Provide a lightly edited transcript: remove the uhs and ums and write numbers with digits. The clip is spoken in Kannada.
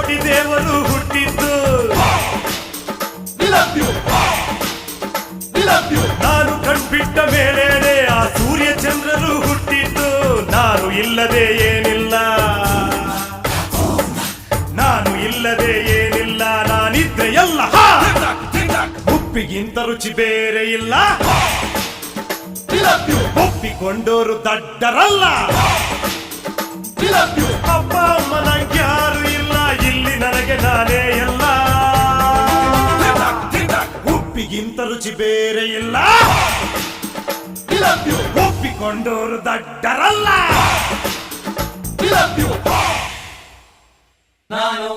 ಕೋಟಿ ದೇವರು ಹುಟ್ಟಿದ್ದು ನಾನು ಕಣ್ಬಿಟ್ಟ ಮೇಲೇನೆ ಆ ಸೂರ್ಯ ಚಂದ್ರರು ಹುಟ್ಟಿದ್ದು ನಾನು ಇಲ್ಲದೆ ಏನಿಲ್ಲ ನಾನು ಇಲ್ಲದೆ ಏನಿಲ್ಲ ನಾನಿದ್ರೆ ಎಲ್ಲ ಉಪ್ಪಿಗಿಂತ ರುಚಿ ಬೇರೆ ಇಲ್ಲ ಒಪ್ಪಿಕೊಂಡೋರು ದಡ್ಡರಲ್ಲ ಅಪ್ಪ ಅಮ್ಮ ನಂಗೆ ಯಾರು ಇಲ್ಲ ಇಲ್ಲಿ ನನಗೆ ನಾನೇ ಎಲ್ಲ ಉಪ್ಪಿಗಿಂತ ರುಚಿ ಬೇರೆ ಇಲ್ಲ ಒಪ್ಪಿಕೊಂಡೋರು ದಡ್ಡರಲ್ಲ ನಾನು